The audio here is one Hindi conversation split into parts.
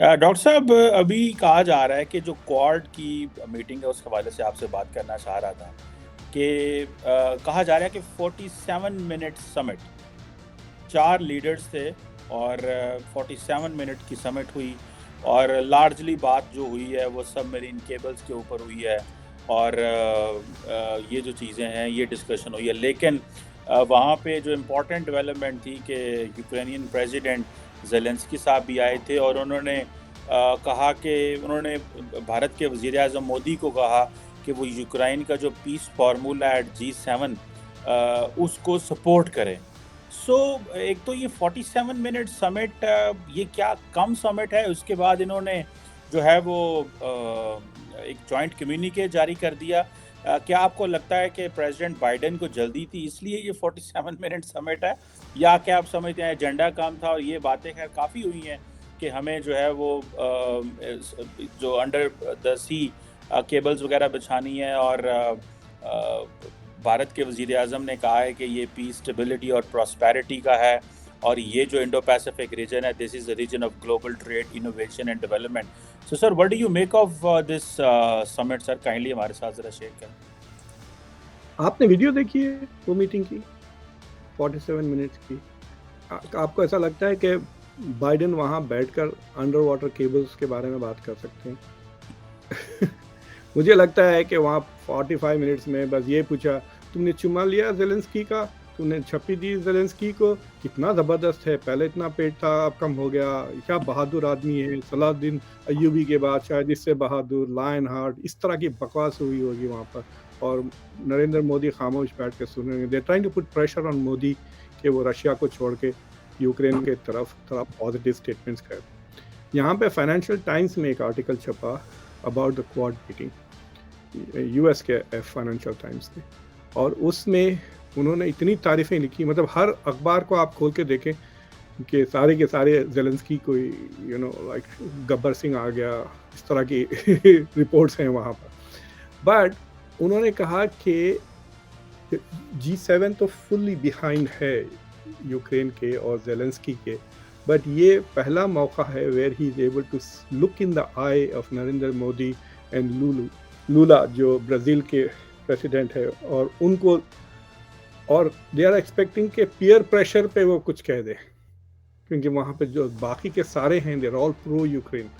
डॉक्टर साहब, अभी कहा जा रहा है कि जो क्वाड की मीटिंग है, उसके हवाले से आपसे बात करना चाह रहा था कि कहा जा रहा है कि 47 मिनट समिट, 4 लीडर्स थे और 47 मिनट की समिट हुई और लार्जली बात जो हुई है वो सबमरीन केबल्स के ऊपर हुई है और ये जो चीज़ें हैं ये डिस्कशन हुई है। लेकिन वहाँ पे जो इम्पोर्टेंट डेवलपमेंट थी कि यूक्रेनियन प्रेसिडेंट ज़ेलेंस्की साहब भी आए थे और उन्होंने कहा कि उन्होंने भारत के वज़ीर-ए-आज़म मोदी को कहा कि वो यूक्रेन का जो पीस फार्मूला एट G7 उसको सपोर्ट करें। एक तो ये 47 मिनट समिट, ये क्या कम समिट है? उसके बाद इन्होंने जो है वो एक जॉइंट कम्युनिके जारी कर दिया। क्या आपको लगता है कि प्रेसिडेंट बाइडेन को जल्दी थी इसलिए ये 47 मिनट समिट है? या क्या आप समझते हैं एजेंडा कम था और ये बातें खैर काफ़ी हुई हैं कि हमें जो है वो जो अंडर द सी केबल्स वगैरह बिछानी है और भारत के वज़ीर-ए-आज़म ने कहा है कि ये पीस, स्टेबिलिटी और प्रॉस्पेरिटी का है और ये जो इंडो पैसिफिक रीजन है, this is the region of global trade, innovation and development. So sir, what do you make of this summit sir? Kindly हमारे साथ ज़रा शेयर करें। आपने वीडियो देखी है वो मीटिंग की 47 मिनट्स की? आपको ऐसा लगता है कि बाइडेन वहाँ बैठकर अंडर वाटर केबल्स के बारे में बात कर सकते हैं? मुझे लगता है कि वहाँ 45 मिनट्स में बस ये पूछा, तुमने चुमा लिया ज़ेलेंस्की का, तुमने छप्पी दी ज़ेलेंस्की को, कितना ज़बरदस्त है, पहले इतना पेट था अब कम हो गया, क्या बहादुर आदमी है, सलाहुद्दीन अय्यूबी के बाद शायद इससे बहादुर, लायन हार्ट, इस तरह की बकवास हुई होगी वहाँ पर। और नरेंद्र मोदी खामोश बैठ के सुन रहे हैं। They trying to put pressure on Modi कि वो रशिया को छोड़ के यूक्रेन के तरफ थोड़ा पॉजिटिव स्टेटमेंट्स कर। यहाँ पे फाइनेंशियल टाइम्स में एक आर्टिकल छपा about the quad meeting, US के फाइनेंशियल टाइम्स ने, और उसमें उन्होंने इतनी तारीफ़ें लिखी, मतलब हर अखबार को आप खोल के देखें कि सारे के सारे ज़ेलेंस्की को लाइक गब्बर सिंह आ गया, इस तरह की रिपोर्ट्स हैं वहाँ पर। बट उन्होंने कहा कि G7 तो फुल्ली बिहाइंड है यूक्रेन के और ज़ेलेंस्की के, बट ये पहला मौका है where he is able to look in the eye of Narendra Modi and Lula जो ब्राज़ील के प्रेसिडेंट है, और उनको, और दे आर एक्सपेक्टिंग के पीयर प्रेशर पे वो कुछ कह दे, क्योंकि वहाँ पे जो बाकी के सारे हैं they are all pro Ukraine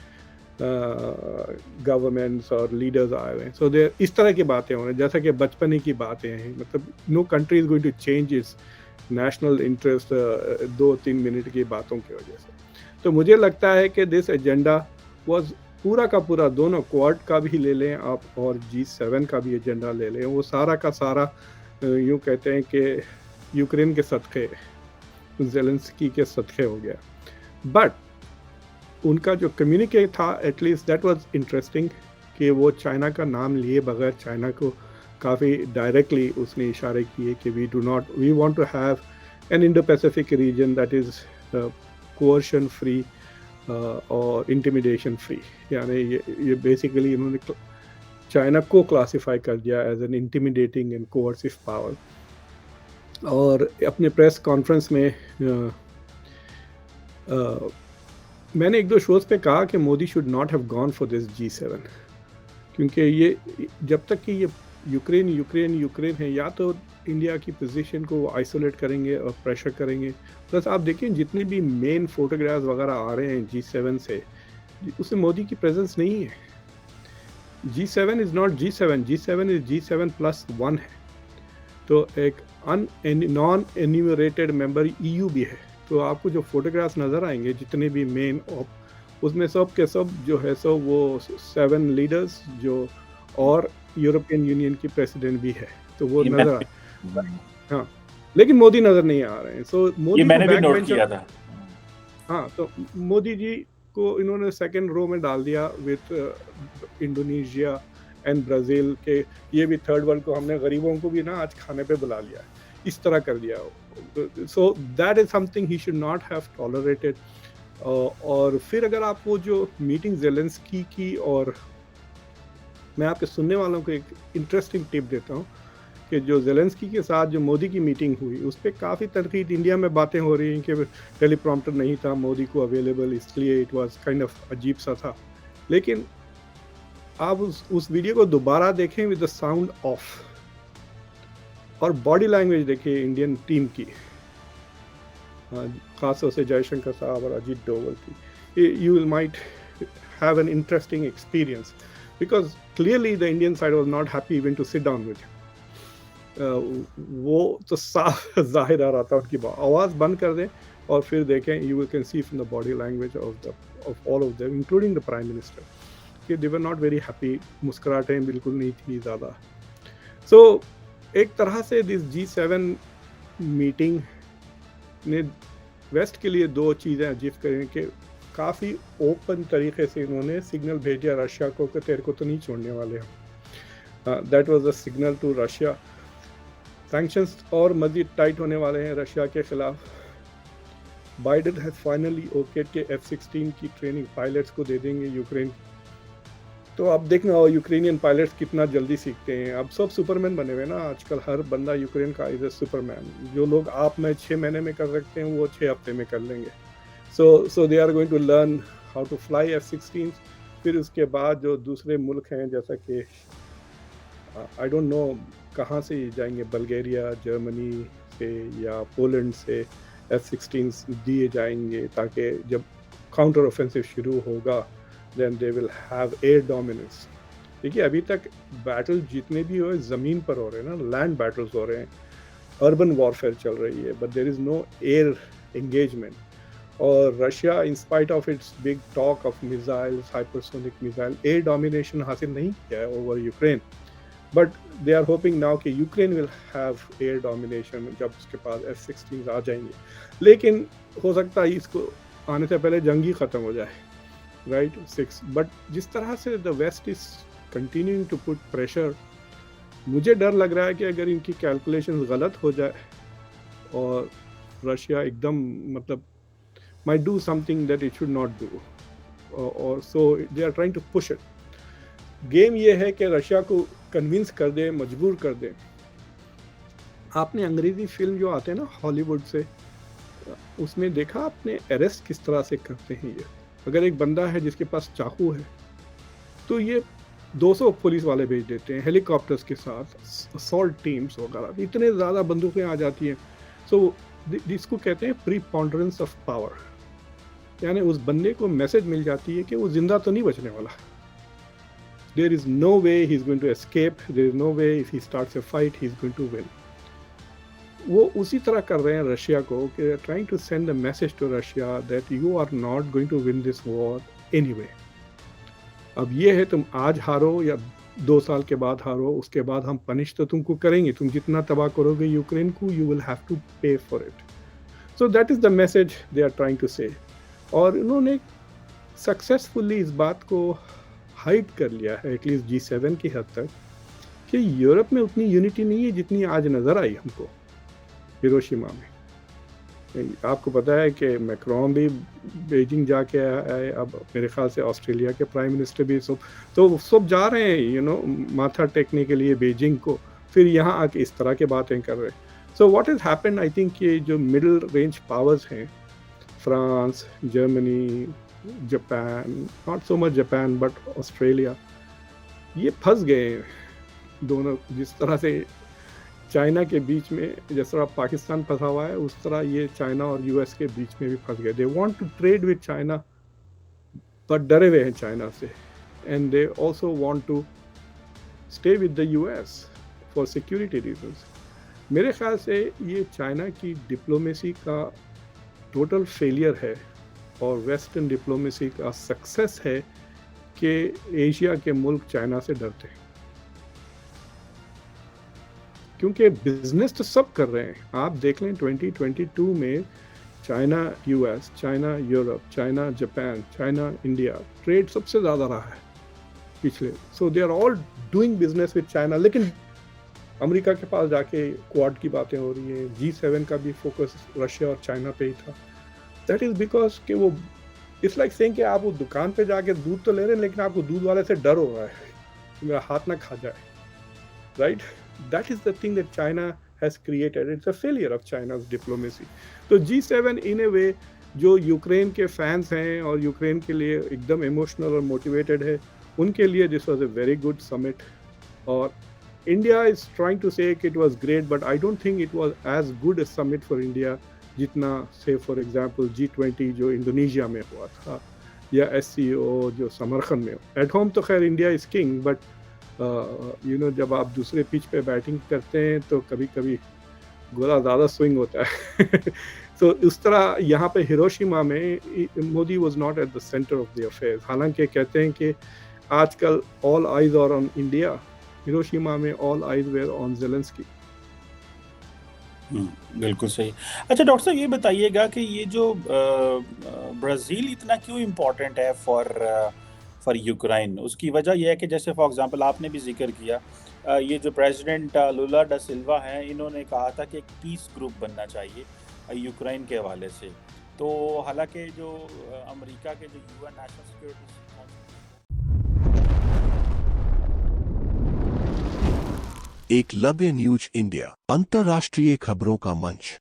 governments और लीडर्स आए हुए हैं। सो दे इस तरह की बातें हो रही हैं, जैसा कि बचपन की बातें हैं, मतलब no country is going to change its national interest 2-3 minute की बातों की वजह से। तो मुझे लगता है कि दिस एजेंडा वाज पूरा का पूरा, दोनों क्वाड का भी ले लें आप और G7 का भी एजेंडा ले लें, वो सारा का सारा यूँ कहते हैं कि यूक्रेन के सदक़े, ज़ेलेंस्की के सदक़े हो गया। बट उनका जो कम्युनिके था एटलीस्ट दैट वाज इंटरेस्टिंग कि वो चाइना का नाम लिए बगैर चाइना को काफ़ी डायरेक्टली उसने इशारे किए कि we want to have an Indo Pacific region that is coercion free और इंटिमिडेशन फ्री। यानी ये बेसिकली इन्होंने चाइना को क्लासिफाई कर दिया as an intimidating and coercive power. और अपने प्रेस कॉन्फ्रेंस में मैंने 1-2 शोज़ पे कहा कि Modi should not have gone for this G7, क्योंकि ये जब तक कि ये यूक्रेन है, या तो इंडिया की पोजीशन को वो आइसोलेट करेंगे और प्रेशर करेंगे। प्लस आप देखिए जितने भी मेन फोटोग्राफ्स वगैरह आ रहे हैं G7 से, उसमें मोदी की प्रेजेंस नहीं है। G7 is not G7 is G7+1 है। तो एक नॉन एन्यूमरेटेड मेंबर EU भी है। तो आपको जो फोटोग्राफ्स नज़र आएंगे जितने भी मेन, उसमें सब के सब जो है सो वो 7 लीडर्स जो, और यूरोपियन यूनियन की प्रेसिडेंट भी है, तो वो नज़र आ, हाँ, लेकिन मोदी नज़र नहीं आ रहे हैं। सो मोदी ये मैंने को भी नोट बैकबेंचर, किया था। हाँ, तो मोदी जी को इन्होंने सेकंड रो में डाल दिया विथ इंडोनेशिया एंड ब्राज़ील के, ये भी थर्ड वर्ल्ड को हमने गरीबों को भी ना आज खाने पे बुला लिया है, इस तरह कर दिया। सो that is something he should not have tolerated. और फिर अगर आप वो जो मीटिंग ज़ेलेंस्की की, और मैं आपके सुनने वालों को एक इंटरेस्टिंग टिप देता हूँ कि जो ज़ेलेंस्की के साथ जो मोदी की मीटिंग हुई उस पर काफ़ी तनकीद इंडिया में बातें हो रही हैं कि टेलीप्रॉम्प्टर नहीं था मोदी को अवेलेबल, इसलिए इट वाज काइंड ऑफ अजीब सा था। लेकिन आप उस वीडियो को दोबारा देखें विद द साउंड ऑफ, और बॉडी लैंग्वेज देखिए इंडियन टीम की, खासतौर से जयशंकर साहब और अजीत डोवल की, you will might have an interesting experience because clearly the Indian side was not happy even to sit down with him. वो तो साफ जाहिर आ रहा था, उनकी आवाज़ बंद कर दें और फिर देखें, you can see from the body language of all of them including the prime minister कि they were not very happy, मुस्कुराहटें बिल्कुल नहीं थी ज़्यादा। So एक तरह से दिस G7 मीटिंग ने वेस्ट के लिए दो चीज़ें अचीव करें कि काफ़ी ओपन तरीके से इन्होंने सिग्नल भेजा रशिया को कि तेरे को तो नहीं छोड़ने वाले हम। That was the signal to Russia. Sanctions और मज़ीद टाइट होने वाले हैं रशिया के ख़िलाफ़। बाइडेन हैज़ फाइनली ओकेड के F-16 की ट्रेनिंग पायलट्स को दे देंगे यूक्रेन। तो आप देखना हो यूक्रेनियन पायलट्स कितना जल्दी सीखते हैं। अब सब सुपरमैन बने हुए ना आजकल, हर बंदा यूक्रेन का इज़ अ सुपरमैन। जो लोग आप में 6 महीने में कर सकते हैं वो 6 हफ्ते में कर लेंगे। So they are going to learn how to fly F-16। फिर उसके बाद जो दूसरे मुल्क हैं जैसा कि आई डोंट नो कहाँ से जाएंगे, बल्गेरिया, जर्मनी से या पोलैंड से F-16 दिए जाएंगे ताकि जब काउंटर ऑफेंसिव शुरू होगा then they will have air dominance. देखिए अभी तक बैटल जितने भी हो ज़मीन पर हो रहे हैं ना, लैंड बैटल्स हो रहे हैं, अर्बन वॉरफेयर चल रही है, but there is no air engagement. और Russia in spite of its big talk of missiles, hypersonic missile, air domination हासिल नहीं किया है over Ukraine, but they are hoping now कि Ukraine will have air domination जब उसके पास F-16 आ जाएंगे। लेकिन हो सकता है इसको आने से पहले जंग ही ख़त्म हो जाए, राइट 6। बट जिस तरह से the West is continuing to put pressure, मुझे डर लग रहा है कि अगर इनकी कैलकुलेशन गलत हो जाए और रशिया एकदम मतलब might do something that it should not do, or so they are trying to push it. Game ये है कि रशिया को कन्विंस कर दे, मजबूर कर दे। आपने अंग्रेजी फिल्म जो आते हैं ना हॉलीवुड से, उसमें देखा आपने अरेस्ट किस तरह से करते हैं ये। अगर एक बंदा है जिसके पास चाकू है तो ये 200 पुलिस वाले भेज देते हैं हेलीकॉप्टर्स के साथ, असॉल्ट टीम्स वगैरह, इतने ज़्यादा बंदूकें आ जाती हैं। सो जिसको कहते हैं प्रीपॉन्डरेंस ऑफ पावर, यानी उस बंदे को मैसेज मिल जाती है कि वो जिंदा तो नहीं बचने वाला। There is no way he is going to escape, there is no way if he starts a fight he is going to win. वो उसी तरह कर रहे हैं रशिया को कि trying to send a message to Russia that you are not going to win this war anyway. अब ये है तुम आज हारो या 2 साल के बाद हारो, उसके बाद हम पनिश तो तुमको करेंगे, तुम जितना तबाह करोगे यूक्रेन को, you will have to pay for it. So that is the message they are trying to say. और इन्होंने सक्सेसफुली इस बात को हाइड कर लिया है एटलीस्ट G7 की हद तक कि यूरोप में उतनी यूनिटी नहीं है जितनी आज नज़र आई हमको हिरोशिमा में। आपको पता है कि मैक्रोन भी बीजिंग जाके आए, अब मेरे ख्याल से ऑस्ट्रेलिया के प्राइम मिनिस्टर भी सब जा रहे हैं माथा टेकने के लिए बीजिंग को, फिर यहाँ आके इस तरह की बातें कर रहे हैं। So what is happened, I think ये जो मिडिल रेंज पावर्स हैं, France, Germany, Japan, not so much Japan but Australia, ये फंस गए दोनों। जिस तरह से चाइना के बीच में जिस तरह पाकिस्तान फंसा हुआ है, उस तरह ये चाइना और US के बीच में भी फंस गए। They want to trade with China but डरे हुए हैं चाइना से, and they also want to stay with the US for security reasons. मेरे ख्याल से ये चाइना की डिप्लोमेसी का टोटल फेलियर है और वेस्टर्न डिप्लोमेसी का सक्सेस है कि एशिया के मुल्क चाइना से डरते हैं, क्योंकि बिजनेस तो सब कर रहे हैं। आप देख लें 2022 में China US, China Europe, China Japan, China India, trade सबसे ज़्यादा रहा है पिछले। So they are all doing business with China. लेकिन अमेरिका के पास जाके क्वाड की बातें हो रही है, G7 का भी फोकस रशिया और चाइना पे ही था। दैट इज़ बिकॉज कि वो इट्स लाइक सेइंग कि आप वो दुकान पे जाके दूध तो ले रहे हैं लेकिन आपको दूध वाले से डर हो रहा है कि मेरा हाथ ना खा जाए, right? that is the thing that China has created. It's a failure of China's diplomacy. तो G7 in a way जो यूक्रेन के फैंस हैं और यूक्रेन के लिए एकदम इमोशनल और मोटिवेटेड है, उनके लिए this was a very good summit. और India is trying to say it was great, but I don't think it was as good a summit for India जितना से फॉर एग्जांपल G20 जो इंडोनेशिया में हुआ था, या SCO जो समरखंड में हो. एट होम तो खैर इंडिया इज किंग, बट जब आप दूसरे पिच पे बैटिंग करते हैं तो कभी कभी गोला ज़्यादा स्विंग होता है. तो उस तरह यहाँ पे हिरोशिमा में Modi was not at the centre of the affairs. हालांकि कहते हैं कि आजकल all eyes are on India, Hiroshima में all eyes were on Zelensky. बिल्कुल सही. अच्छा डॉक्टर साहब ये बताइएगा कि ये जो ब्राज़ील इतना क्यों इम्पोर्टेंट है फॉर यूक्रेन? उसकी वजह ये है कि जैसे फॉर एग्ज़ाम्पल आपने भी ज़िक्र किया, ये जो प्रेसिडेंट लुला डा सिल्वा हैं, इन्होंने कहा था कि एक पीस ग्रुप बनना चाहिए यूक्रेन के हवाले से. तो हालांकि जो अमेरिका के जो UN national security Eklavya news India, अंतर्राष्ट्रीय खबरों का मंच.